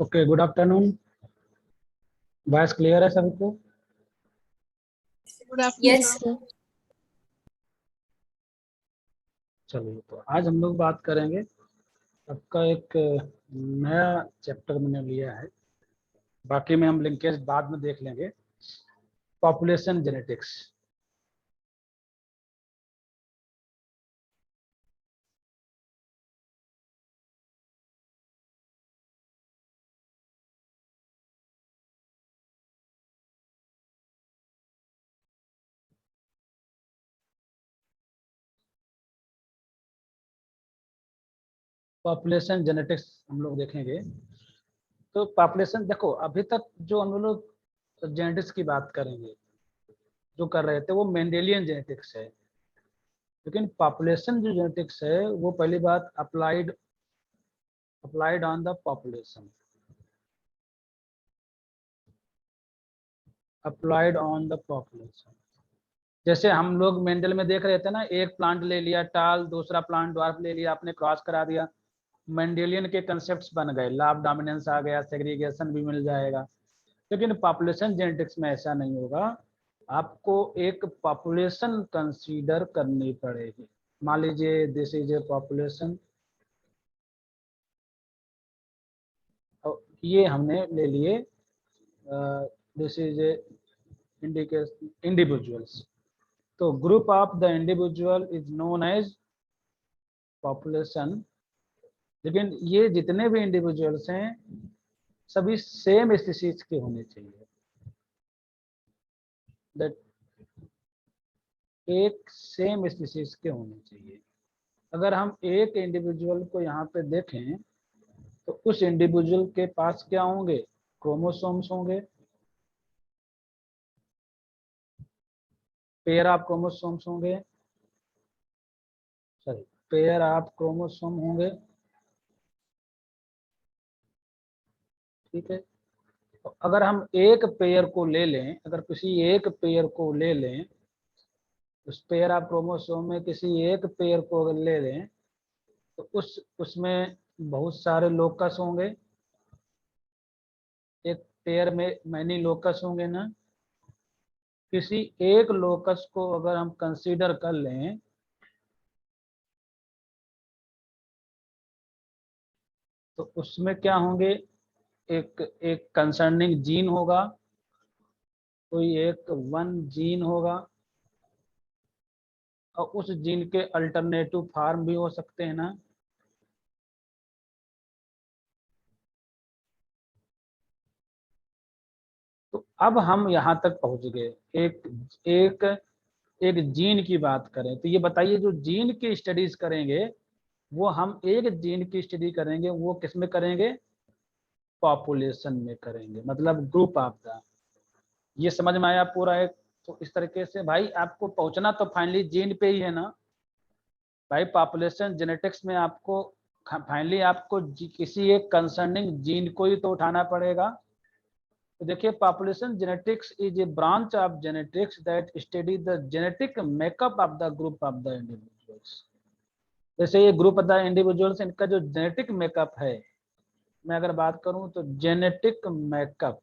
Okay, good afternoon. Voice clear है सभी को? Good afternoon yes sir. चलिए, तो आज हम लोग बात करेंगे। आपका एक नया चैप्टर मैंने लिया है, बाकी में हम लिंकेज बाद में देख लेंगे। Population genetics. पॉपुलेशन जेनेटिक्स हम लोग देखेंगे। तो पॉपुलेशन देखो, अभी तक जो हम लोग जेनेटिक्स की बात करेंगे, जो कर रहे थे वो मेंडेलियन जेनेटिक्स है। लेकिन पॉपुलेशन जो जेनेटिक्स है वो पहली बात applied on the population, applied on the population. जैसे हम लोग मेंडल में देख रहे थे ना, एक प्लांट ले लिया टाल, दूसरा प्लांट ड्वार्फ ले लिया, आपने क्रॉस करा दिया, मेंडेलियन के कंसेप्ट्स बन गए, लॉ ऑफ डोमिनेंस आ गया, सेग्रीगेशन भी मिल जाएगा। लेकिन पॉपुलेशन जेनेटिक्स में ऐसा नहीं होगा। आपको एक पॉपुलेशन कंसीडर करनी पड़ेगी। मान लीजिए दिस इज ए पॉपुलेशन, ये हमने ले लिए, दिस इज ए इंडिविजुअल्स। तो group of the individual is known as population. लेकिन ये जितने भी इंडिविजुअल्स हैं सभी सेम स्पीशीज के होने चाहिए। दैट एक सेम स्पीशीज के होने चाहिए। अगर हम एक इंडिविजुअल को यहाँ पे देखें तो उस इंडिविजुअल के पास क्या होंगे? क्रोमोसोम्स होंगे, पेयर ऑफ क्रोमोसोम्स होंगे, सॉरी पेयर ऑफ क्रोमोसोम होंगे। ठीक है, तो अगर हम एक पेयर को ले लें, अगर किसी एक पेयर को ले लें, उस पेयर ऑफ क्रोमोसोम में किसी एक पेयर को अगर ले लें तो उसमें बहुत सारे लोकस होंगे। एक पेयर में मैनी लोकस होंगे ना। किसी एक लोकस को अगर हम कंसीडर कर लें तो उसमें क्या होंगे? एक एक कंसर्निंग जीन होगा, कोई एक वन जीन होगा, और उस जीन के अल्टरनेटिव फॉर्म भी हो सकते हैं ना। तो अब हम यहाँ तक पहुंच गए। एक एक एक जीन की बात करें तो ये बताइए, जो जीन की स्टडीज करेंगे वो हम एक जीन की स्टडी करेंगे, वो किस में करेंगे? पॉपुलेशन में करेंगे, मतलब ग्रुप ऑफ द। ये समझ में आया पूरा? एक तो इस तरीके से भाई आपको पहुंचना तो फाइनली जीन पे ही है ना भाई। पॉपुलेशन जेनेटिक्स में आपको फाइनली आपको किसी एक कंसर्निंग जीन को ही तो उठाना पड़ेगा। तो देखिए, population genetics is a branch of genetics that study the genetic makeup of the group of the individuals. जैसे ये ग्रुप ऑफ द इंडिविजुअल्स, इनका जो जेनेटिक मेकअप है, मैं अगर बात करूं तो जेनेटिक मेकअप,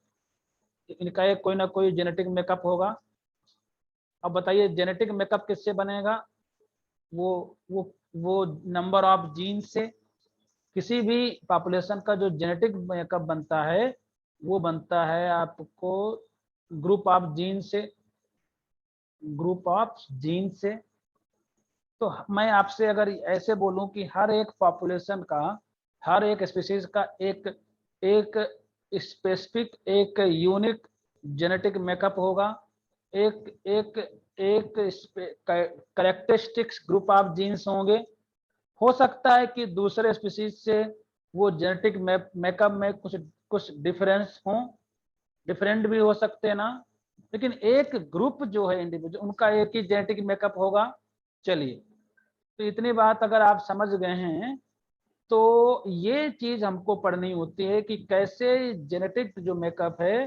इनका एक कोई ना कोई जेनेटिक मेकअप होगा। अब बताइए जेनेटिक मेकअप किससे बनेगा? वो वो नंबर ऑफ जीन से। किसी भी पॉपुलेशन का जो जेनेटिक मेकअप बनता है वो बनता है आपको ग्रुप ऑफ जीन से, ग्रुप ऑफ जीन से। तो मैं आपसे अगर ऐसे बोलूं कि हर एक पॉपुलेशन का, हर एक स्पीशीज का एक एक स्पेसिफिक, एक यूनिक जेनेटिक मेकअप होगा, एक एक एक कैरेक्टरिस्टिक्स ग्रुप ऑफ जीन्स होंगे। हो सकता है कि दूसरे स्पीशीज से वो जेनेटिक मेकअप में कुछ कुछ डिफरेंस हो, डिफरेंट भी हो सकते हैं ना। लेकिन एक ग्रुप जो है इंडिविजुअल, उनका एक ही जेनेटिक मेकअप होगा। चलिए, तो इतनी बात अगर आप समझ गए हैं तो ये चीज हमको पढ़नी होती है कि कैसे जेनेटिक जो मेकअप है,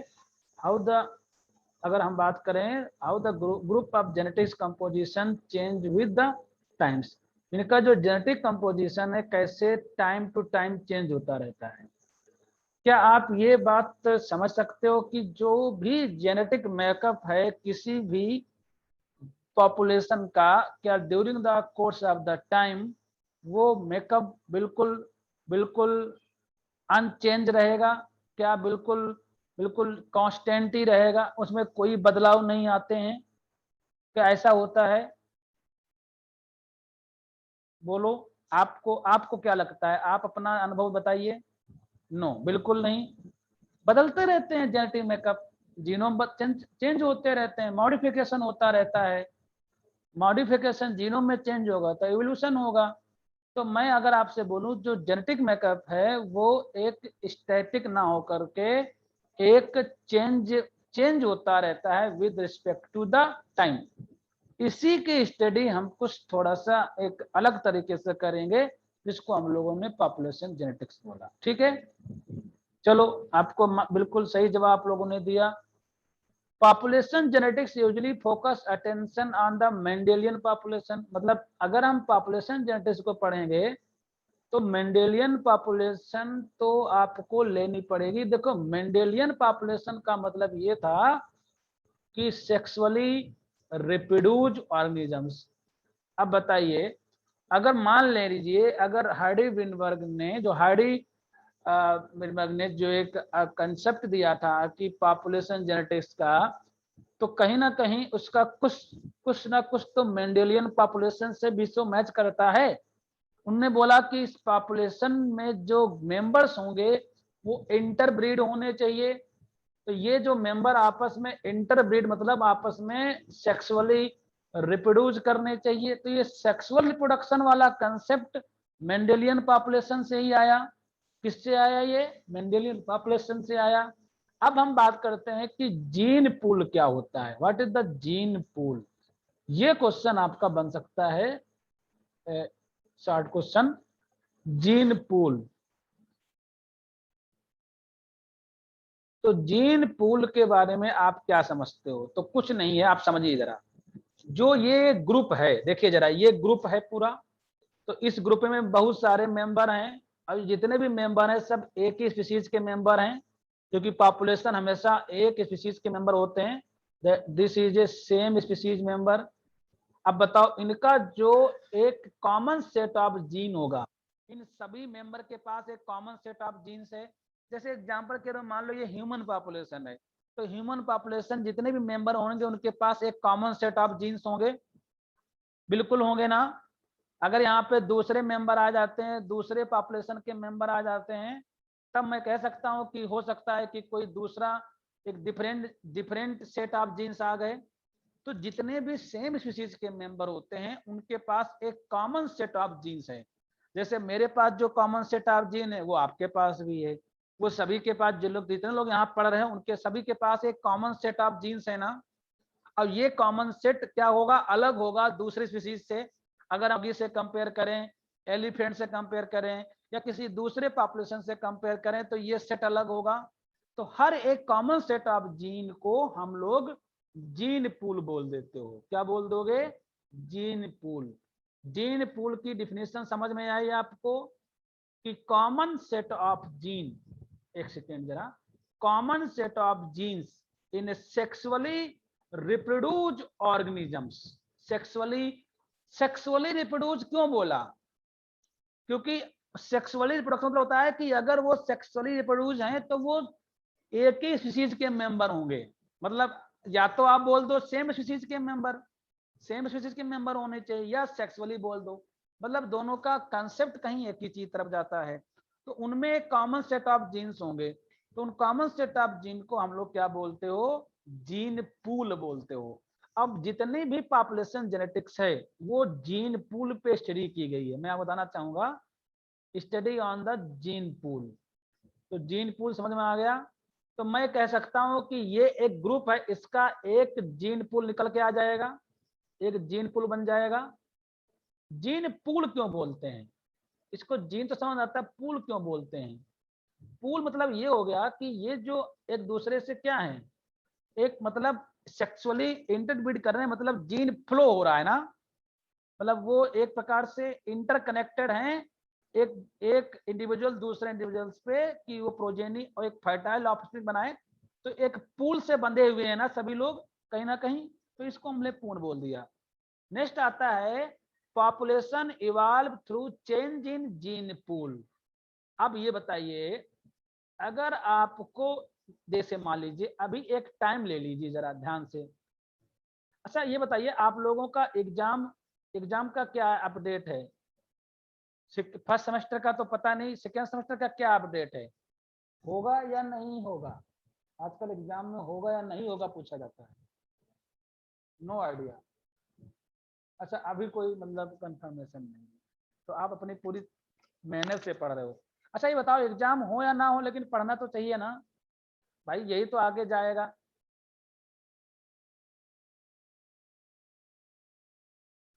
हाउ द, अगर हम बात करें how the group of genetics composition change with the times. इनका जो जेनेटिक कंपोजिशन है कैसे टाइम टू टाइम चेंज होता रहता है। क्या आप ये बात समझ सकते हो कि जो भी जेनेटिक मेकअप है किसी भी पॉपुलेशन का, क्या during the course of the time वो मेकअप बिल्कुल बिल्कुल अनचेंज रहेगा? क्या बिल्कुल बिल्कुल कांस्टेंट ही रहेगा, उसमें कोई बदलाव नहीं आते हैं? क्या ऐसा होता है? बोलो, आपको आपको क्या लगता है? आप अपना अनुभव बताइए। नो, बिल्कुल नहीं। बदलते रहते हैं जेनेटिक मेकअप, जीनोम चेंज होते रहते हैं, मॉडिफिकेशन होता रहता है। मॉडिफिकेशन जीनोम में चेंज होगा तो एवोल्यूशन होगा। तो मैं अगर आपसे बोलूं जो जेनेटिक मेकअप है वो एक स्टैटिक ना होकर के एक चेंज चेंज होता रहता है with respect to the time. इसी की स्टडी हम कुछ थोड़ा सा एक अलग तरीके से करेंगे, जिसको हम लोगों ने पॉपुलेशन जेनेटिक्स बोला। ठीक है, चलो, आपको बिल्कुल सही जवाब आप लोगों ने दिया। Population genetics usually focus attention on the Mendelian population. मतलब अगर हम पॉपुलेशन जेनेटिक्स को पढ़ेंगे तो मेंडेलियन पॉपुलेशन तो आपको लेनी पड़ेगी। देखो, मेंडेलियन पॉपुलेशन का मतलब ये था कि सेक्सुअली रिप्रोड्यूस ऑर्गेनिजम्स। अब बताइए, अगर मान ले लीजिए अगर हार्डी विनबर्ग ने जो एक कंसेप्ट दिया था कि पॉपुलेशन जेनेटिक्स का, तो कहीं ना कहीं उसका कुछ ना कुछ तो मेंडेलियन पॉपुलेशन से भी तो मैच करता है। उनने बोला कि इस पॉपुलेशन में जो मेंबर्स होंगे वो इंटरब्रीड होने चाहिए। तो ये जो मेंबर आपस में इंटरब्रीड मतलब आपस में सेक्सुअली रिप्रोड्यूस करने चाहिए। तो ये सेक्सुअल रिप्रोडक्शन वाला कंसेप्ट मेंडेलियन पॉपुलेशन से ही आया। किससे आया? ये मेंडेलियन पॉपुलेशन से आया। अब हम बात करते हैं कि जीन पूल क्या होता है। What is the gene pool? ये क्वेश्चन आपका बन सकता है, शॉर्ट क्वेश्चन, जीन पूल। तो जीन पूल के बारे में आप क्या समझते हो? तो कुछ नहीं है, आप समझिए जरा। जो ये ग्रुप है, देखिए जरा, ये ग्रुप है पूरा। तो इस ग्रुप में बहुत सारे मेंबर हैं, और जितने भी मेंबर हैं सब एक ही स्पीशीज के मेंबर हैं, क्योंकि पॉपुलेशन हमेशा एक स्पीशीज के मेंबर होते हैं। This is A same species member. अब बताओ, इनका जो एक कॉमन सेट ऑफ जीन होगा, इन सभी मेंबर के पास एक कॉमन सेट ऑफ जीन्स है। जैसे एग्जांपल के लिए मान लो ये ह्यूमन पॉपुलेशन है, तो ह्यूमन पॉपुलेशन जितने भी मेंबर होंगे उनके पास एक कॉमन सेट ऑफ जीन्स होंगे। बिल्कुल होंगे ना? अगर यहाँ पे दूसरे मेंबर आ जाते हैं, दूसरे पॉपुलेशन के मेंबर आ जाते हैं, तब मैं कह सकता हूँ कि हो सकता है कि कोई दूसरा एक different different set of genes आ गए। तो जितने भी सेम स्पीशीज के मेंबर होते हैं उनके पास एक कॉमन सेट ऑफ जीन्स है। जैसे मेरे पास जो कॉमन सेट ऑफ जीन है वो आपके पास भी है, वो सभी के पास, जो लोग जितने लोग यहाँ पढ़ रहे हैं उनके सभी के पास एक कॉमन सेट ऑफ जीन्स है ना। अब ये कॉमन सेट क्या होगा? अलग होगा दूसरे स्पीशीज से। अगर हम से कंपेयर करें, एलिफेंट से कंपेयर करें, या किसी दूसरे पॉपुलेशन से कंपेयर करें, तो ये सेट अलग होगा। तो हर एक कॉमन सेट ऑफ जीन को हम लोग जीन पूल बोल देते हो। क्या बोल दोगे? Gene pool. जीन पूल की डिफिनेशन समझ में आई आपको कि कॉमन सेट ऑफ जीन, एक सेकेंड जरा, common set of genes in sexually reproduce organisms. Sexually sexually reproduce क्यों बोला? क्योंकि सेक्सुअली रिप्रोडक्शन मतलब होता है कि अगर वो सेक्सुअली रिप्रोड्यूस हैं तो वो एक ही स्पीशीज के मेंबर होंगे। मतलब या तो आप बोल दो सेम स्पीशीज के मेंबर, सेम स्पीशीज के मेंबर होने चाहिए, या सेक्सुअली बोल दो। मतलब दोनों का कंसेप्ट कहीं एक ही चीज तरफ जाता है। तो उनमें एक कॉमन सेट ऑफ जीन्स होंगे। तो उन कॉमन सेट ऑफ जीन को हम लोग क्या बोलते हो? जीन पूल बोलते हो। अब जितनी भी पॉपुलेशन जेनेटिक्स है वो जीन पूल पे स्टडी की गई है। मैं आपको बताना चाहूंगा, study on the gene pool. तो जीन पूल समझ में आ गया? तो मैं कह सकता हूं कि ये एक ग्रुप है, इसका एक जीन पूल निकल के आ जाएगा, एक जीन पूल बन जाएगा। जीन पूल क्यों बोलते हैं इसको? जीन तो समझ आता है, पूल क्यों बोलते हैं? पूल मतलब ये हो गया कि ये जो एक दूसरे से क्या है, एक मतलब सेक्सुअली इंटरब्रीड कर रहे हैं, मतलब जीन फ्लो हो रहा है ना। मतलब वो एक प्रकार से इंटरकनेक्टेड हैं, एक इंडिविजुअल दूसरे इंडिविजुअल्स पे कि वो प्रोजेनी और एक फर्टाइल ऑफस्प्रिंग बनाए, तो एक पूल से बंधे हुए हैं ना सभी लोग कहीं ना कहीं, तो इसको हमने पूर्ण बोल दिया। नेक्स्ट आता है population evolve through change in gene pool. अब ये बताइए, अगर आपको जैसे मान लीजिए अभी एक टाइम ले लीजिए जरा ध्यान से। अच्छा ये बताइए, आप लोगों का एग्जाम एग्जाम का क्या अपडेट है? फर्स्ट सेमेस्टर का तो पता नहीं, सेकेंड सेमेस्टर का क्या अपडेट है? होगा या नहीं होगा? आजकल एग्जाम में होगा या नहीं होगा पूछा जाता है। No idea. अच्छा अभी कोई मतलब कंफर्मेशन नहीं है, तो आप अपनी पूरी मेहनत से पढ़ रहे हो। अच्छा ये बताओ, एग्जाम हो या ना हो लेकिन पढ़ना तो चाहिए ना भाई, यही तो आगे जाएगा।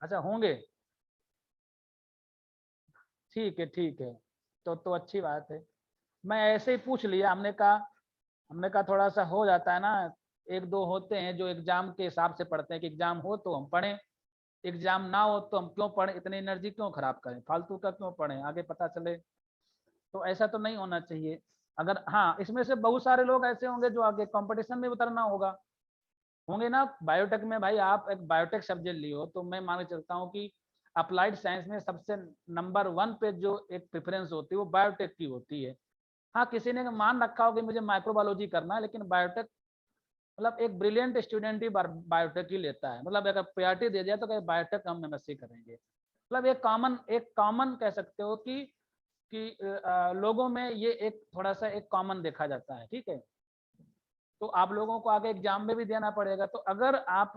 अच्छा होंगे, ठीक है ठीक है, तो अच्छी बात है। मैं ऐसे ही पूछ लिया, हमने कहा थोड़ा सा हो जाता है ना, एक दो होते हैं जो एग्जाम के हिसाब से पढ़ते हैं कि एग्जाम हो तो हम पढ़ें, एग्जाम ना हो तो हम क्यों पढ़ें, इतनी एनर्जी क्यों खराब करें, फालतू का क्यों पढ़ें, आगे पता चले। तो ऐसा तो नहीं होना चाहिए। अगर हाँ इसमें से बहुत सारे लोग ऐसे होंगे जो आगे कंपटीशन में उतरना होगा, होंगे ना। बायोटेक में भाई आप एक बायोटेक सब्जेक्ट लियो तो मैं मान के चलता हूँ कि अप्लाइड साइंस में सबसे नंबर 1 पे जो एक प्रेफरेंस होती है वो बायोटेक की होती है। हाँ किसी ने मान रखा हो कि मुझे माइक्रोबायोलॉजी करना है, लेकिन बायोटेक मतलब एक ब्रिलियंट स्टूडेंट ही बायोटेक ही लेता है, मतलब अगर प्रायोरिटी दे दिया तो बायोटेक हम एमएससी करेंगे। मतलब एक कॉमन कह सकते हो कि लोगों में ये एक थोड़ा सा एक कॉमन देखा जाता है, ठीक है। तो आप लोगों को आगे एग्जाम में भी देना पड़ेगा, तो अगर आप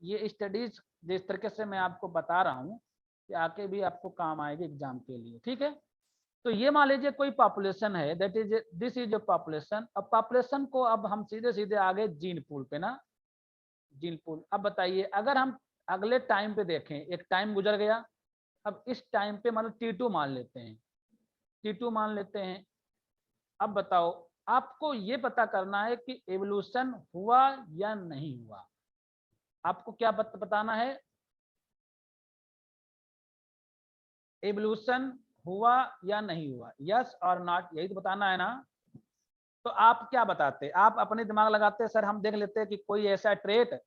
ये स्टडीज जिस तरीके से मैं आपको बता रहा हूँ कि आके भी आपको काम आएगी एग्जाम के लिए, ठीक है। तो ये मान लीजिए कोई पॉपुलेशन है, that is this is A population. अब पॉपुलेशन को अब हम सीधे सीधे आगे जीन पूल पे ना, जीन पूल। अब बताइए अगर हम अगले टाइम पे देखें, एक टाइम गुजर गया, अब इस टाइम पे मतलब T2 मान लेते हैं, T2 मान लेते हैं। अब बताओ, आपको ये पता करना है कि एवोल्यूशन हुआ या नहीं हुआ। आपको क्या बताना है, एवोल्यूशन हुआ या नहीं हुआ, यस और नॉट, यही तो बताना है ना। तो आप क्या बताते, आप अपने दिमाग लगाते सर हम देख लेते हैं कि कोई ऐसा ट्रेट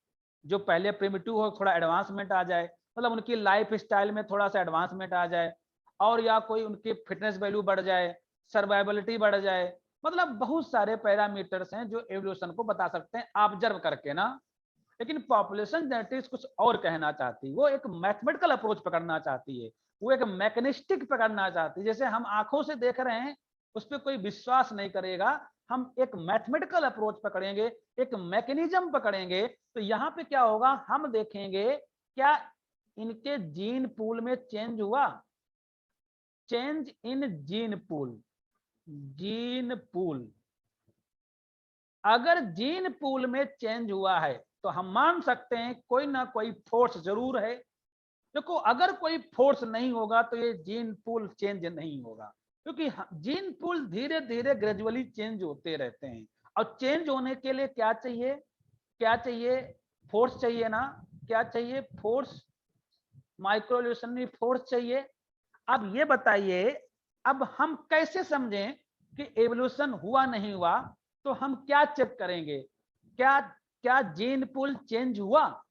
जो पहले प्रिमिटिव हो थोड़ा एडवांसमेंट आ जाए, मतलब उनकी लाइफ स्टाइल में थोड़ा सा एडवांसमेंट आ जाए, और या कोई उनकी फिटनेस वैल्यू बढ़ जाए, सर्वाइबिलिटी बढ़ जाए, मतलब बहुत सारे पैरामीटर्स हैं जो एवोल्यूशन को बता सकते हैं ऑब्जर्व करके ना। लेकिन पॉपुलेशन जेनेटिक्स कुछ और कहना चाहती है, वो एक मैथमेटिकल अप्रोच पकड़ना चाहती है, वो एक मैकेनिस्टिक पकड़ना चाहती है। जैसे हम आंखों से देख रहे हैं उस पर कोई विश्वास नहीं करेगा, हम एक मैथमेटिकल अप्रोच पकड़ेंगे, एक मैकेनिज्म पकड़ेंगे, तो यहाँ पे क्या होगा, हम देखेंगे क्या इनके जीन पूल में चेंज हुआ, change in gene pool, gene pool. अगर जीन पूल में चेंज हुआ है तो हम मान सकते हैं कोई ना कोई फोर्स जरूर है। देखो अगर कोई फोर्स नहीं होगा तो ये जीन पूल चेंज नहीं होगा, क्योंकि जीन पूल धीरे धीरे ग्रेजुअली चेंज होते रहते हैं, और चेंज होने के लिए क्या चाहिए, क्या चाहिए, फोर्स चाहिए ना, क्या चाहिए, फोर्स, माइक्रोल्यूशनरी फोर्स चाहिए। अब ये बताइए, अब हम कैसे समझें कि एवोल्यूशन हुआ नहीं हुआ, तो हम क्या चेक करेंगे, क्या क्या जीन पूल चेंज हुआ।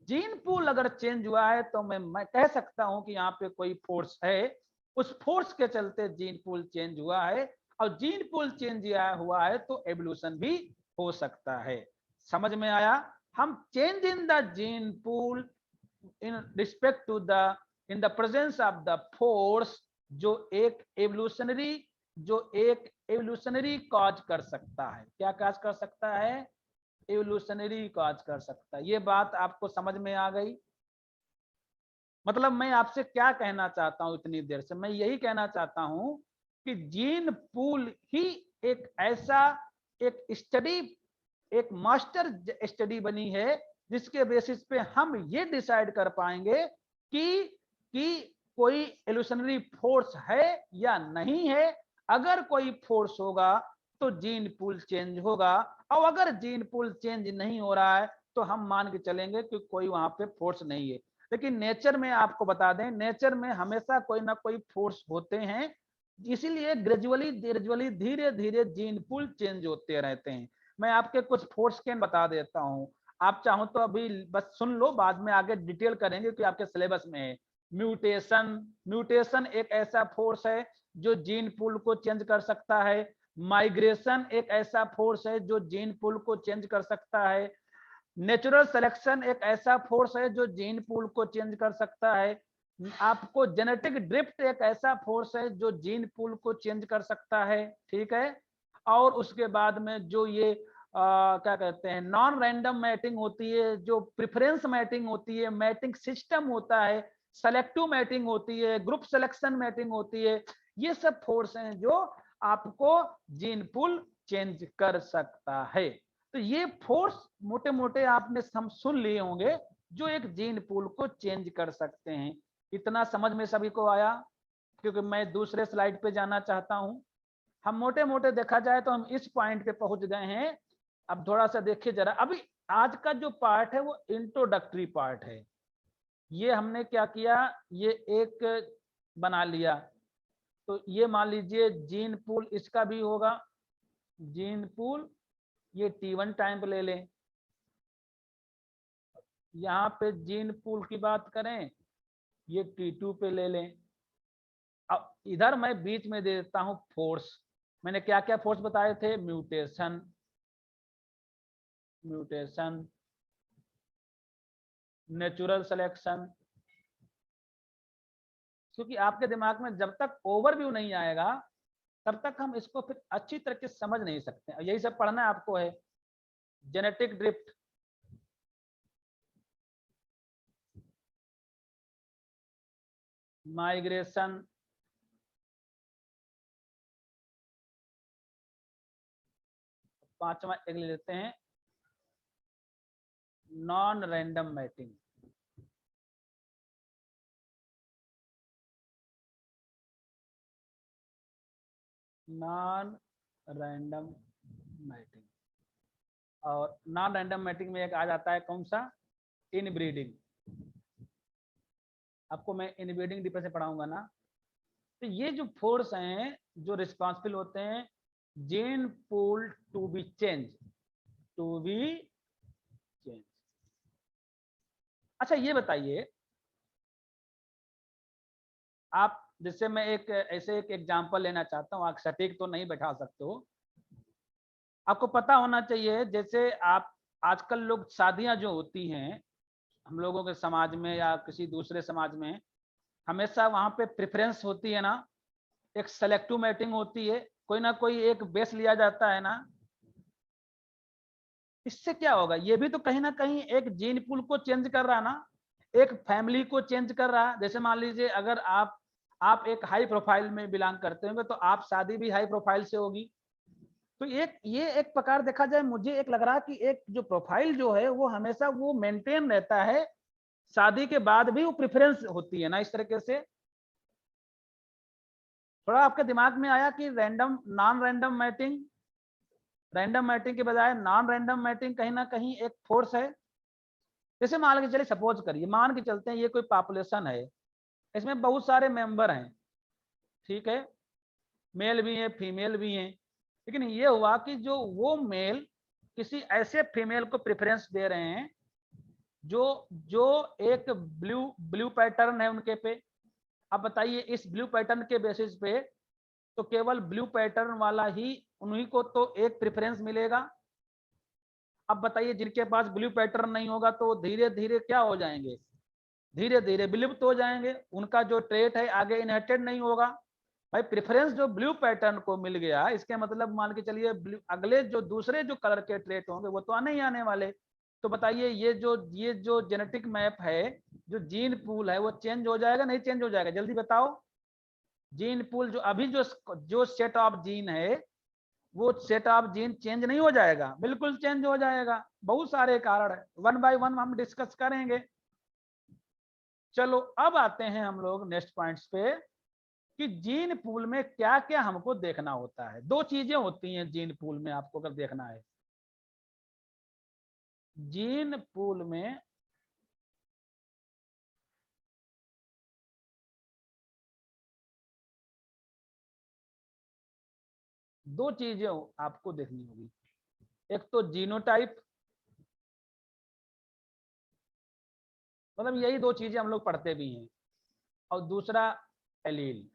जीन पूल अगर चेंज हुआ है तो मैं कह सकता हूं कि यहाँ पे कोई फोर्स है, उस फोर्स के चलते जीन पूल चेंज हुआ है, और जीन पूल चेंज हुआ है तो एवोल्यूशन भी हो सकता है। समझ में आया। हम change in the gene pool in respect to the in the presence of the force, जो एक एवोल्यूशनरी कॉज कर सकता है, क्या कॉज कर सकता है, एवोल्यूशनरी कॉज कर सकता है। ये बात आपको समझ में आ गई। मतलब मैं आपसे क्या कहना चाहता हूं इतनी देर से, मैं यही कहना चाहता हूं कि जीन पूल ही एक ऐसा एक स्टडी, एक मास्टर स्टडी बनी है जिसके बेसिस पे हम ये डिसाइड कर पाएंगे कि कोई एवोल्यूशनरी फोर्स है या नहीं है। अगर कोई फोर्स होगा तो जीन पूल चेंज होगा, और अगर जीन पूल चेंज नहीं हो रहा है तो हम मान के चलेंगे कि कोई वहां पे फोर्स नहीं है। लेकिन नेचर में आपको बता दें, नेचर में हमेशा कोई ना कोई फोर्स होते हैं इसीलिए ग्रेजुअली ग्रेजुअली धीरे धीरे जीन पूल चेंज होते रहते हैं। मैं आपके कुछ फोर्स के बता देता हूं, आप चाहो तो अभी बस सुन लो, बाद में आगे डिटेल करेंगे कि आपके सिलेबस में है। म्यूटेशन, म्यूटेशन एक ऐसा फोर्स है जो जीन पूल को चेंज कर सकता है। माइग्रेशन एक ऐसा फोर्स है जो जीन पूल को चेंज कर सकता है। नेचुरल सिलेक्शन एक ऐसा फोर्स है जो जीन पूल को चेंज कर सकता है। आपको जेनेटिक ड्रिफ्ट एक ऐसा फोर्स है जो जीन पूल को चेंज कर सकता है, ठीक है। और उसके बाद में जो ये क्या कहते हैं, नॉन रैंडम मैटिंग होती है, जो प्रेफरेंस मैटिंग होती है, मैटिंग सिस्टम होता है, सेलेक्टिव मैटिंग होती है, ग्रुप सिलेक्शन मैटिंग होती है, ये सब फोर्स हैं जो आपको जीन पूल चेंज कर सकता है। तो ये फोर्स मोटे मोटे आपने हम सुन लिए होंगे जो एक जीन पूल को चेंज कर सकते हैं। इतना समझ में सभी को आया? क्योंकि मैं दूसरे स्लाइड पे जाना चाहता हूं। हम मोटे मोटे देखा जाए तो हम इस पॉइंट पे पहुंच गए हैं। अब थोड़ा सा देखिए जरा, अभी आज का जो पार्ट है वो इंट्रोडक्टरी पार्ट है। ये हमने क्या किया, ये एक बना लिया। तो ये मान लीजिए जीन पूल इसका भी होगा, जीन पूल ये T1 टाइम पे ले लें। यहाँ पे जीन पूल की बात करें, ये T2 पे ले लें। अब इधर मैं बीच में दे देता हूं फोर्स। मैंने क्या क्या फोर्स बताए थे? Mutation, mutation, natural selection. क्योंकि आपके दिमाग में जब तक ओवरव्यू नहीं आएगा तब तक हम इसको फिर अच्छी तरीके से समझ नहीं सकते। यही सब पढ़ना आपको है। जेनेटिक ड्रिफ्ट, माइग्रेशन, पांचवा एक ले लेते हैं, non random mating. Non random mating. और नॉन रैंडम मैटिंग में एक आ जाता है कौन सा? इनब्रीडिंग। आपको मैं इनब्रीडिंग डीपे से पढ़ाऊंगा ना। तो ये जो फोर्स हैं जो रिस्पॉन्सिबल होते हैं gene pool to be change, to be change. अच्छा ये बताइए आप, जैसे मैं एक ऐसे एक एग्जांपल लेना चाहता हूँ, आप सटीक तो नहीं बैठा सकते हो, आपको पता होना चाहिए। जैसे आप आजकल लोग शादियां जो होती हैं हम लोगों के समाज में या किसी दूसरे समाज में, हमेशा वहां पे प्रेफरेंस होती है ना, एक सेलेक्टिव मैटिंग होती है, कोई ना कोई एक बेस लिया जाता है ना। इससे क्या होगा? ये भी तो कहीं ना कहीं एक जीन पूल को चेंज कर रहा है ना, एक फैमिली को चेंज कर रहा है। जैसे मान लीजिए अगर आप एक हाई प्रोफाइल में बिलोंग करते होंगे तो आप शादी भी हाई प्रोफाइल से होगी। तो एक ये एक प्रकार देखा जाए, मुझे एक लग रहा है कि एक जो प्रोफाइल जो है वो हमेशा वो मेंटेन रहता है, शादी के बाद भी वो प्रेफरेंस होती है ना इस तरीके से। थोड़ा आपके दिमाग में आया कि random non random mating, random mating के बजाय नॉन रैंडम मैटिंग कहीं ना कहीं एक फोर्स है। जैसे मान के चलिए, सपोज करिए, मान के चलते हैं ये कोई पॉपुलेशन है, इसमें बहुत सारे मेंबर हैं, ठीक है, मेल भी हैं फीमेल भी हैं। लेकिन ये हुआ कि जो वो मेल किसी ऐसे फीमेल को प्रेफरेंस दे रहे हैं जो जो एक ब्लू ब्लू पैटर्न है उनके पे। अब बताइए इस ब्लू पैटर्न के बेसिस पे तो केवल ब्लू पैटर्न वाला ही, उन्हीं को तो एक प्रेफरेंस मिलेगा। अब बताइए जिनके पास ब्लू पैटर्न नहीं होगा तो धीरे धीरे क्या हो जाएंगे? धीरे धीरे विलुप्त हो जाएंगे, उनका जो ट्रेट है आगे इनहेरिटेड नहीं होगा। भाई प्रेफरेंस जो ब्लू पैटर्न को मिल गया, इसके मतलब मान के चलिए अगले जो दूसरे जो कलर के ट्रेट होंगे वो तो आने ही आने वाले। तो बताइए ये जो जेनेटिक मैप है, जो जीन पूल है, वो चेंज हो जाएगा नहीं चेंज हो जाएगा? जल्दी बताओ। जीन पूल जो अभी जो सेट ऑफ जीन है, वो सेट ऑफ जीन चेंज नहीं हो जाएगा? बिल्कुल चेंज हो जाएगा। बहुत सारे कारण है, वन बाय वन हम डिस्कस करेंगे। चलो अब आते हैं हम लोग नेक्स्ट पॉइंट्स पे कि जीन पूल में क्या क्या हमको देखना होता है। दो चीजें होती हैं जीन पूल में, आपको अगर देखना है जीन पूल में। दो चीजें आपको देखनी होगी, एक तो जीनोटाइप, मतलब यही दो चीजें हम लोग पढ़ते भी हैं, और दूसरा एलील।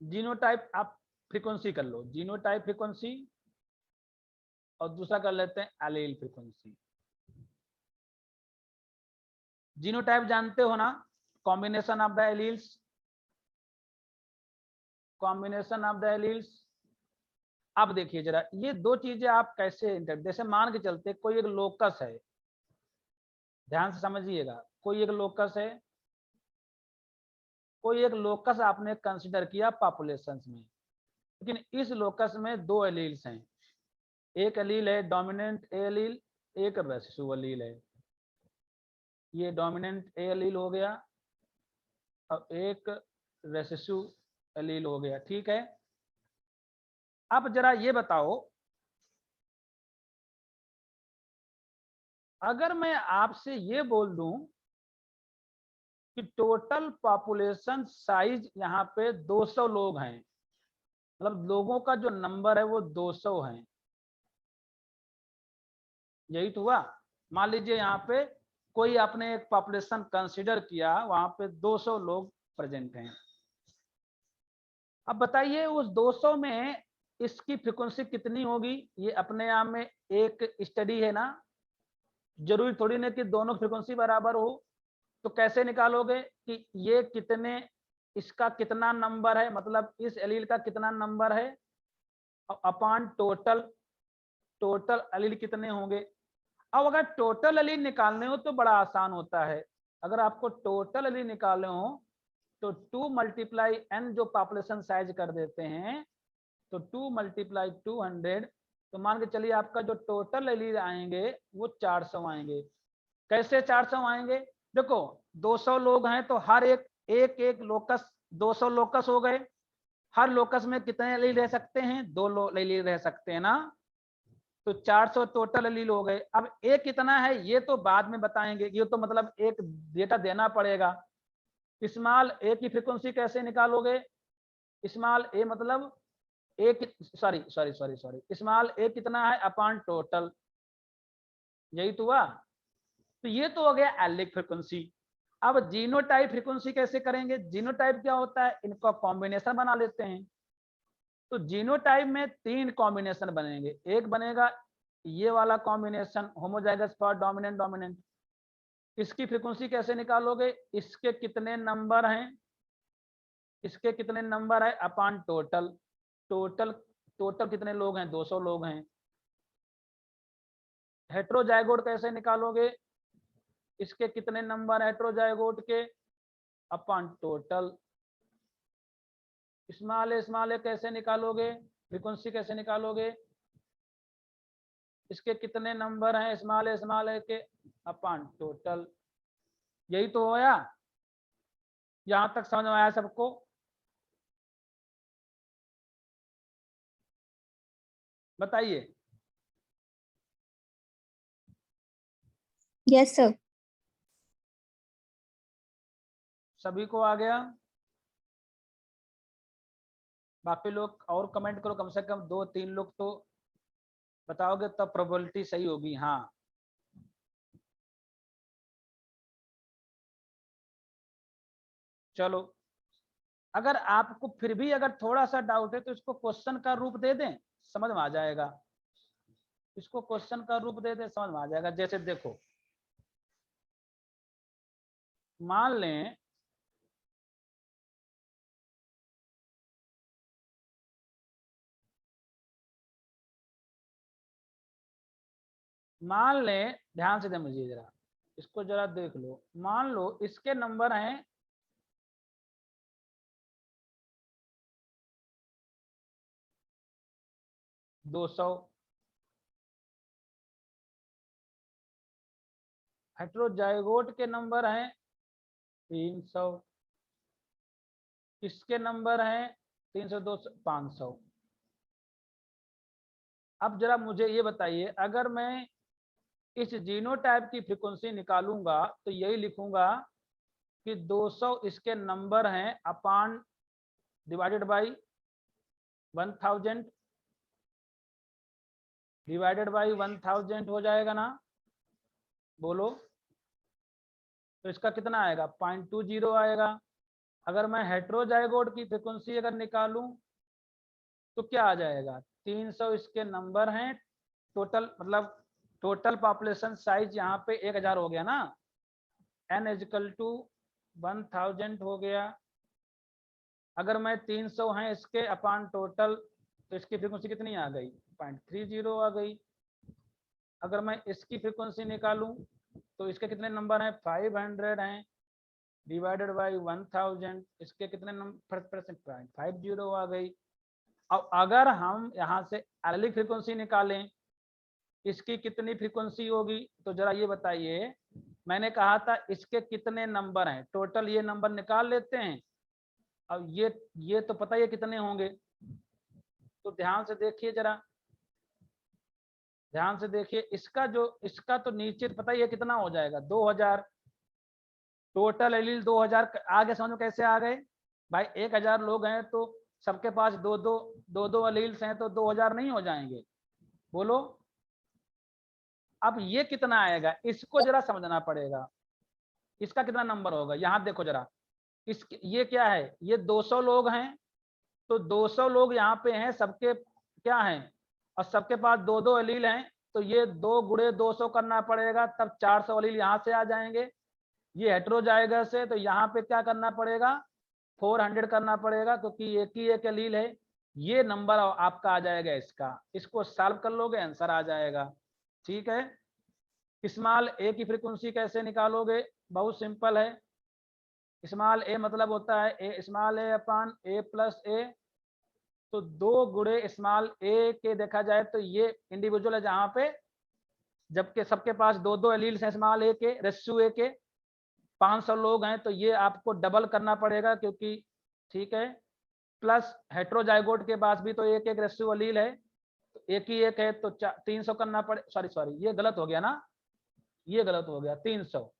जीनोटाइप आप फ्रीक्वेंसी कर लो, जीनोटाइप फ्रीक्वेंसी, और दूसरा कर लेते हैं एलील फ्रीक्वेंसी। जीनोटाइप जानते हो ना, combination of the alleles, combination of the alleles. अब देखिए जरा ये दो चीजें आप कैसे, जैसे मान के चलते कोई एक लोकस है, ध्यान से समझिएगा, कोई एक लोकस है, कोई एक लोकस आपने कंसीडर किया पॉपुलेशन में, लेकिन इस लोकस में दो एलील्स हैं, एक एलील है डोमिनेंट ए एलील, एक रेसेसिव एलील है। ये डोमिनेंट ए एलील हो गया और एक रेसेसिव एलील हो गया, ठीक है। अब जरा ये बताओ, अगर मैं आपसे ये बोल दूं कि टोटल पॉपुलेशन साइज यहाँ पे 200 लोग हैं, मतलब लोगों का जो नंबर है वो 200 है, यही तो हुआ। मान लीजिए यहाँ पे कोई आपने एक पॉपुलेशन कंसीडर किया, वहां पे 200 लोग प्रेजेंट हैं। अब बताइए उस 200 में इसकी फ्रीक्वेंसी कितनी होगी, ये अपने आप में एक स्टडी है ना, जरूरी थोड़ी ना कि दोनों फ्रीक्वेंसी बराबर हो। तो कैसे निकालोगे कि ये कितने, इसका कितना नंबर है, मतलब इस एलील का कितना नंबर है अपॉन टोटल, टोटल एलील कितने होंगे। अब अगर टोटल एलील निकालने हो तो बड़ा आसान होता है, अगर आपको टोटल एलील निकालने हो तो 2 मल्टीप्लाई एन जो पॉपुलेशन साइज कर देते हैं, तो 2 मल्टीप्लाई 200, तो मान के चलिए आपका जो टोटल एलील आएंगे वो 400 आएंगे। कैसे 400 आएंगे, देखो 200 लोग हैं तो हर एक एक एक लोकस, 200 लोकस हो गए, हर लोकस में कितने एलील रह सकते हैं, 2 एलील रह सकते हैं ना, तो 400 टोटल एलील हो गए। अब ए कितना है ये तो बाद में बताएंगे, ये तो मतलब एक डेटा देना पड़ेगा। स्मॉल ए की फ्रीक्वेंसी कैसे निकालोगे, स्मॉल ए मतलब A, sorry sorry sorry sorry, small A कितना है अपॉन टोटल, यही तो हुआ। तो ये तो हो गया एलिक फ्रीक्वेंसी। अब जीनोटाइप फ्रीक्वेंसी कैसे करेंगे, जीनोटाइप क्या होता है, इनका कॉम्बिनेशन बना लेते हैं। तो जीनोटाइप में 3 कॉम्बिनेशन बनेंगे, एक बनेगा ये वाला combination homozygous for dominant dominant, इसकी फ्रीक्वेंसी कैसे निकालोगे, इसके कितने नंबर हैं, इसके कितने नंबर है अपॉन टोटल, टोटल टोटल कितने लोग हैं, 200 लोग हैं। हेट्रोजाइगोट कैसे निकालोगे, इसके कितने नंबर हेट्रोजाइगोट के अपॉन टोटल। स्मॉल ए कैसे निकालोगे, फ्रीक्वेंसी कैसे निकालोगे, इसके कितने नंबर हैं स्मॉल ए के अपॉन टोटल, यही तो होया। यहां तक समझ में आया सबको, बताइए। Yes sir. सभी को आ गया, बाकी लोग और कमेंट करो, कम से कम 2-3 लोग तो बताओगे तब प्रोबेबिलिटी सही होगी। हाँ चलो, अगर आपको फिर भी अगर थोड़ा सा डाउट है तो इसको क्वेश्चन का रूप दे दें, समझ में आ जाएगा। इसको क्वेश्चन का रूप दे दें, समझ में आ जाएगा। जैसे देखो, मान लें मान लें ध्यान से समझिए जरा, इसको जरा देख लो, मान लो इसके नंबर हैं 200, हेट्रोजाइगोट के नंबर हैं 300, इसके नंबर हैं 300 200 500। अब जरा मुझे ये बताइए, अगर मैं इस जीनोटाइप की फ्रीक्वेंसी निकालूंगा तो यही लिखूंगा कि 200 इसके नंबर हैं upon divided by 1000 divided by 1000 हो जाएगा ना, बोलो। तो इसका कितना आएगा, 0.20 आएगा। अगर मैं हेट्रोजाइगोट की फ्रीक्वेंसी अगर निकालूं तो क्या आ जाएगा, 300 इसके नंबर हैं टोटल, मतलब टोटल पॉपुलेशन साइज यहाँ पे 1000 हो गया ना, n इजकल टू 1000 हो गया। अगर मैं 300 हैं इसके अपान टोटल, तो इसकी फ्रीक्वेंसी कितनी आ गई, 0.30 आ गई। अगर मैं इसकी फ्रीक्वेंसी निकालूं तो इसके कितने नंबर हैं, 500 हैं, डिवाइडेड बाई 1000, इसके कितने नंबर, 50 आ गई। अब अगर हम यहाँ से एलिक फ्रीक्वेंसी निकालें, इसकी कितनी फ्रीक्वेंसी होगी, तो जरा ये बताइए। मैंने कहा था इसके कितने नंबर हैं टोटल, ये नंबर निकाल लेते हैं। अब ये तो पता ही है कितने होंगे, तो ध्यान से देखिए, जरा ध्यान से देखिए। इसका तो नीचे पता ही है कितना हो जाएगा, 2000। टोटल एलील 2000 आगे समझो कैसे आ गए भाई, 1000 लोग हैं तो सबके पास दो एलील्स हैं, तो 2000 नहीं हो जाएंगे, बोलो। अब ये कितना आएगा, इसको जरा समझना पड़ेगा, इसका कितना नंबर होगा। यहाँ देखो जरा, ये क्या है, ये 200 लोग हैं, तो 200 लोग यहाँ पे हैं, सबके क्या हैं, और सबके पास दो एलील हैं, तो ये 2 गुणे 200 करना पड़ेगा, तब 400 एलील यहाँ से आ जाएंगे। ये हेट्रोजाइगस है, तो यहाँ पे क्या करना पड़ेगा, 400 करना पड़ेगा, क्योंकि एक ही एक एलील है। ये नंबर आपका आ जाएगा इसका, इसको सॉल्व कर लोगे आंसर आ जाएगा, ठीक है। स्मॉल ए की फ्रीक्वेंसी कैसे निकालोगे, बहुत सिंपल है। स्मॉल ए मतलब होता है ए स्मॉल ए अपान ए प्लस ए, तो 2 गुणे स्मॉल ए के देखा जाए तो ये इंडिविजुअल है जहां पे, जबकि सबके पास दो एलील्स हैं स्मॉल ए के, रेशियो ए के। 500 लोग हैं तो ये आपको डबल करना पड़ेगा, क्योंकि ठीक है, प्लस हेट्रोजाइगोट के पास भी तो एक एक रेशियो एलील है, तो एक ही एक है, तो 300 करना पड़े, सॉरी ये गलत हो गया ना, ये गलत हो गया, 300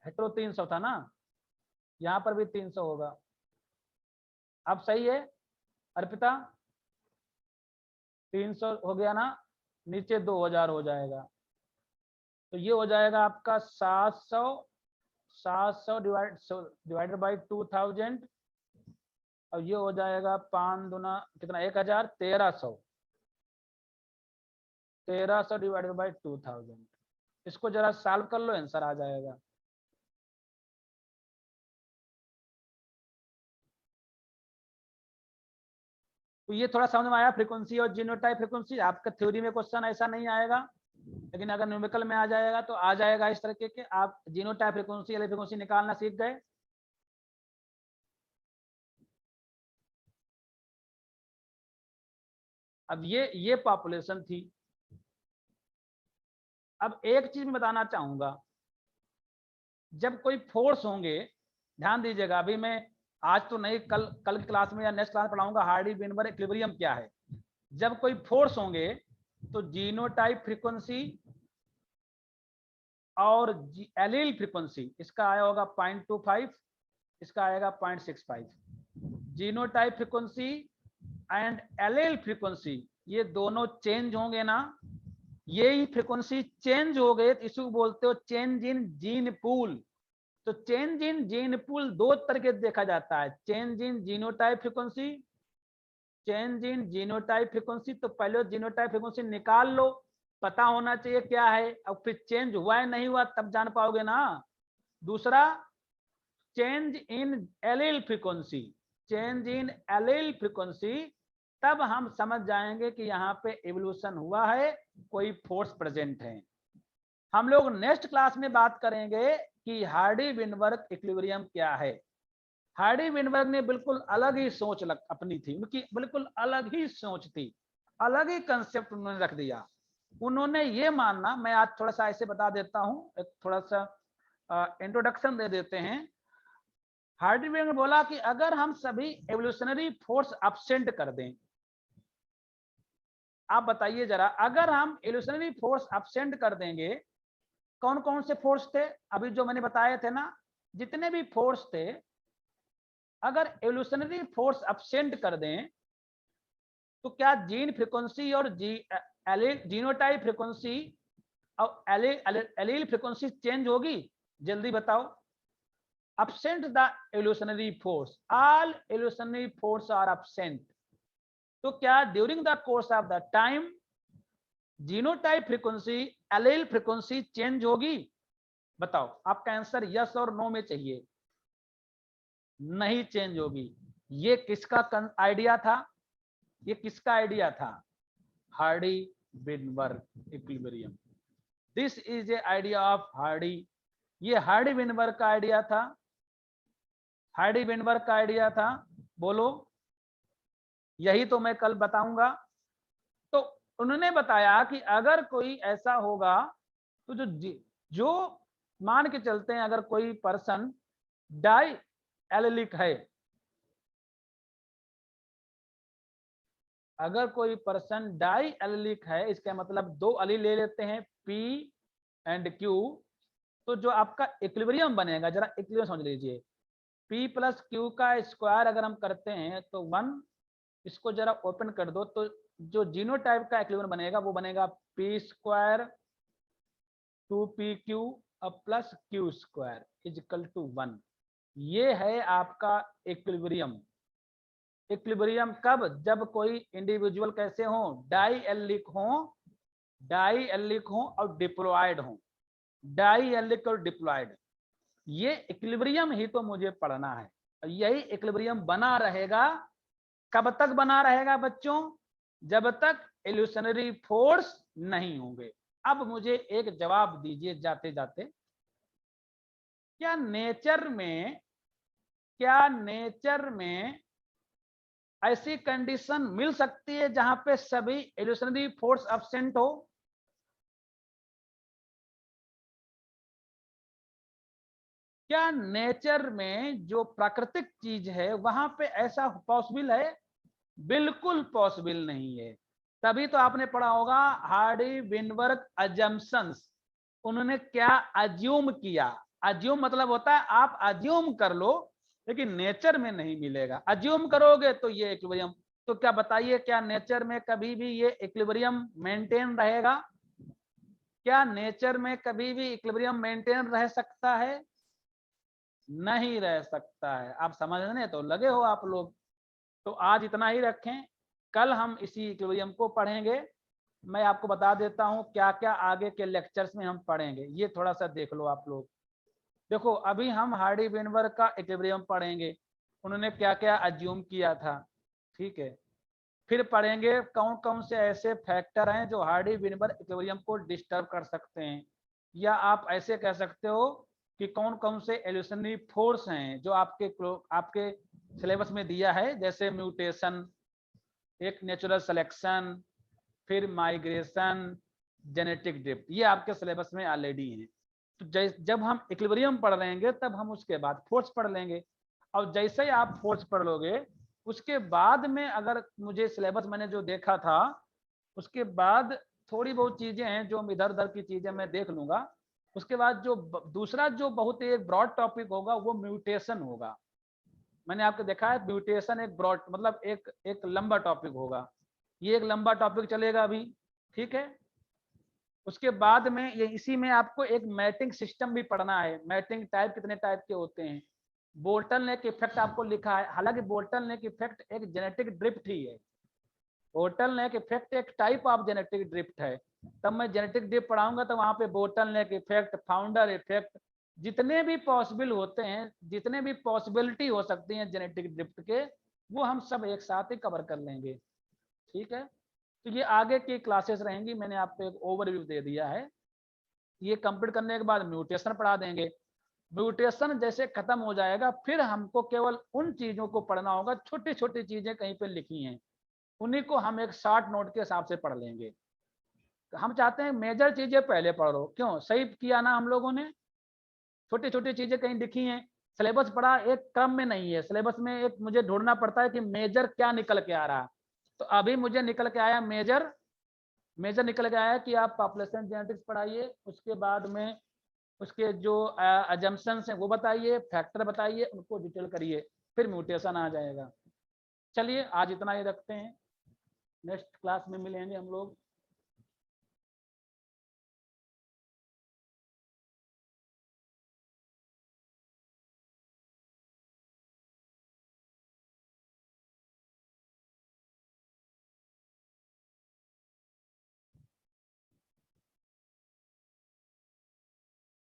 हेट्रो 300 था ना, यहाँ पर भी 300 होगा। अब सही है अर्पिता, 300 हो गया ना, नीचे 2000 हो जाएगा, तो ये हो जाएगा आपका 700 डिवाइडेड बाई 2000, और ये हो जाएगा 5 दूना कितना, 1000, 1300 डिवाइडेड बाई 2000। इसको जरा सॉल्व कर लो, आंसर आ जाएगा। तो ये थोड़ा समझ में आया, फ्रीक्वेंसी और जीनोटाइप फ्रीक्वेंसी। आपका थ्योरी में क्वेश्चन ऐसा नहीं आएगा, लेकिन अगर न्यूमेरिकल में आ जाएगा तो आ जाएगा इस तरीके के। आप जीनोटाइप फ्रीक्वेंसी वाली फ्रीक्वेंसी निकालना सीख गए। अब ये पॉपुलेशन थी। अब एक चीज मैं बताना चाहूंगा, जब कोई फोर्स होंगे, ध्यान दीजिएगा, अभी मैं आज तो नहीं, कल की क्लास में या नेक्स्ट क्लास पढ़ाऊंगा हार्डी विनबर्ग इक्विलिब्रियम क्या है। जब कोई फोर्स होंगे तो जीनोटाइप फ्रीक्वेंसी और एलील फ्रीक्वेंसी, इसका आया होगा 0.25, इसका आएगा 0.65। Genotype frequency and allele frequency ये दोनों चेंज होंगे ना, यही फ्रीक्वेंसी चेंज हो गए तो इसको बोलते हो चेंज इन जीन पूल। तो चेंज इन जीन पूल दो तरीके से देखा जाता है, change in genotype frequency, change in genotype frequency. तो पहले जीनोटाइप फ्रीक्वेंसी निकाल लो, पता होना चाहिए क्या है, अब फिर चेंज हुआ है नहीं हुआ तब जान पाओगे ना। दूसरा change in allele frequency, change in allele frequency, तब हम समझ जाएंगे कि यहाँ पे एवोल्यूशन हुआ है, कोई फोर्स प्रेजेंट है। हम लोग नेक्स्ट क्लास में बात करेंगे कि हार्डी विनबर्ग इक्विलिब्रियम क्या है। हार्डी विनबर्ग ने बिल्कुल अलग ही सोच अपनी थी, उनकी बिल्कुल अलग ही सोच थी, अलग ही कंसेप्ट उन्होंने रख दिया। उन्होंने ये मानना, मैं आज थोड़ा सा ऐसे बता देता हूँ, एक थोड़ा सा इंट्रोडक्शन दे देते हैं। हार्डी विनबर्ग ने बोला कि अगर हम सभी एवोल्यूशनरी फोर्स एब्सेंट कर दें, आप बताइए जरा, अगर हम एवोल्यूशनरी फोर्स एब्सेंट कर देंगे, कौन कौन से फोर्स थे, अभी जो मैंने बताए थे ना, जितने भी फोर्स थे, अगर एवोल्यूशनरी फोर्स अब्सेंट कर दें तो क्या जीन फ्रीक्वेंसी और जीनोटाइप फ्रीक्वेंसी और एलील फ्रीक्वेंसी चेंज होगी? जल्दी बताओ। absent the evolutionary force, all evolutionary force are absent, तो क्या during the course of the time genotype frequency allele frequency change होगी? बताओ, आपका आंसर यस और नो में चाहिए। नहीं चेंज होगी। ये किसका आइडिया था? ये किसका आइडिया था? Hardy Weinberg equilibrium. This is A idea of Hardy. ये हार्डी विनबर्ग का आइडिया था। हार्डी विनबर्ग का आइडिया था। बोलो, यही तो मैं कल बताऊंगा। तो उन्होंने बताया कि अगर कोई ऐसा होगा तो जो मान के चलते हैं, अगर कोई पर्सन डाई एलिलिक है, अगर कोई पर्सन डाई एलिलिक है, इसका मतलब दो अली ले लेते हैं P एंड Q, तो जो आपका इक्विलिब्रियम बनेगा, जरा इक्विलिब्रियम समझ लीजिए, P प्लस Q का स्क्वायर अगर हम करते हैं तो 1, इसको जरा ओपन कर दो, तो जो जीनोटाइप का इक्विलिब्रियम बनेगा वो बनेगा P square 2PQ plus Q square is equal to 1। ये है आपका इक्विलिब्रियम। इक्विलिब्रियम कब? जब कोई इंडिविजुअल कैसे हो? डाई एलिक हो, डाई एलिक हो और डिप्लॉयड हो। डाई एलिक और डिप्लॉयड, ये इक्विलिब्रियम ही तो मुझे पढ़ना है। यही इक्विलिब्रियम बना रहेगा। कब तक बना रहेगा बच्चों? जब तक इल्यूशनरी फोर्स नहीं होंगे। अब मुझे एक जवाब दीजिए जाते जाते, क्या नेचर में ऐसी कंडीशन मिल सकती है जहां पे सभी इल्यूशनरी फोर्स एब्सेंट हो? क्या नेचर में जो प्राकृतिक चीज है वहां पे ऐसा पॉसिबल है? बिल्कुल पॉसिबल नहीं है। तभी तो आपने पढ़ा होगा हार्डी विनबर्ग अजम्पशंस। उन्होंने क्या अज्यूम किया? अज्यूम मतलब होता है आप अज्यूम कर लो, लेकिन नेचर में नहीं मिलेगा। अज्यूम करोगे तो ये इक्विलिब्रियम। तो क्या बताइए, क्या नेचर में कभी भी ये इक्विलिब्रियम मेंटेन रहेगा? क्या नेचर में कभी भी इक्विलिब्रियम मेंटेन रह सकता है? नहीं रह सकता है। आप समझने तो लगे हो आप लोग। तो आज इतना ही रखें, कल हम इसी इक्विलिब्रियम को पढ़ेंगे। मैं आपको बता देता हूं क्या क्या आगे के लेक्चर्स में हम पढ़ेंगे, ये थोड़ा सा देख लो आप लोग। देखो, अभी हम हार्डी विनबर्ग का इक्विलिब्रियम पढ़ेंगे, उन्होंने क्या क्या अज्यूम किया था, ठीक है। फिर पढ़ेंगे कौन कौन से ऐसे फैक्टर हैं जो हार्डी विनबर्ग इक्विलिब्रियम को डिस्टर्ब कर सकते हैं, या आप ऐसे कह सकते हो कि कौन कौन से इल्यूशनरी फोर्स हैं जो आपके सिलेबस में दिया है, जैसे म्यूटेशन, एक नेचुरल सिलेक्शन, फिर माइग्रेशन, जेनेटिक ड्रिफ्ट, ये आपके सिलेबस में ऑलरेडी है। तो जब हम इक्विलिब्रियम पढ़ लेंगे तब हम उसके बाद फोर्स पढ़ लेंगे। और जैसे ही आप फोर्स पढ़ लोगे, उसके बाद में अगर मुझे सिलेबस मैंने जो देखा था, उसके बाद थोड़ी बहुत चीजें हैं जो इधर उधर की चीजें मैं देख लूंगा। उसके बाद जो दूसरा जो बहुत ही एक ब्रॉड टॉपिक होगा वो म्यूटेशन होगा। मैंने आपको देखा है म्यूटेशन एक ब्रॉड मतलब एक लंबा टॉपिक होगा। ये एक लंबा टॉपिक चलेगा अभी, ठीक है। उसके बाद में ये इसी में आपको एक मैटिंग सिस्टम भी पढ़ना है। मैटिंग टाइप कितने टाइप के होते हैं, बोल्टनलेक इफेक्ट आपको लिखा है। हालांकि बोल्टनलेक इफेक्ट एक जेनेटिक ड्रिफ्ट ही है। बोल्टनलेक इफेक्ट एक टाइप ऑफ जेनेटिक ड्रिफ्ट है। तब मैं जेनेटिक ड्रिफ्ट पढ़ाऊंगा तो वहां पे बोल्टनलेक इफेक्ट, फाउंडर इफेक्ट, जितने भी पॉसिबल होते हैं, जितने भी पॉसिबिलिटी हो सकती हैं जेनेटिक ड्रिफ्ट के, वो हम सब एक साथ ही कवर कर लेंगे, ठीक है। तो ये आगे की क्लासेस रहेंगी। मैंने आपको एक ओवरव्यू दे दिया है। ये कंप्लीट करने के बाद म्यूटेशन पढ़ा देंगे। म्यूटेशन जैसे खत्म हो जाएगा, फिर हमको केवल उन चीजों को पढ़ना होगा, छोटी छोटी चीजें कहीं पे लिखी हैं, उन्हीं को हम एक शॉर्ट नोट के हिसाब से पढ़ लेंगे। तो हम चाहते हैं मेजर चीजें पहले पढ़ो। क्यों? सही किया ना हम लोगों ने? छोटी छोटी चीजें कहीं लिखी हैं, सिलेबस पढ़ा एक क्रम में नहीं है। सिलेबस में एक मुझे ढूंढना पड़ता है कि मेजर क्या निकल के आ रहा। तो अभी मुझे निकल के आया मेजर निकल के आया कि आप पॉपुलेशन जेनेटिक्स पढ़ाइए, उसके बाद में उसके जो अजम्पशंस हैं वो बताइए, फैक्टर बताइए, उनको डिटेल करिए। फिर म्यूटेशन आ जाएगा। चलिए आज इतना ही रखते हैं, नेक्स्ट क्लास में मिलेंगे हम लोग।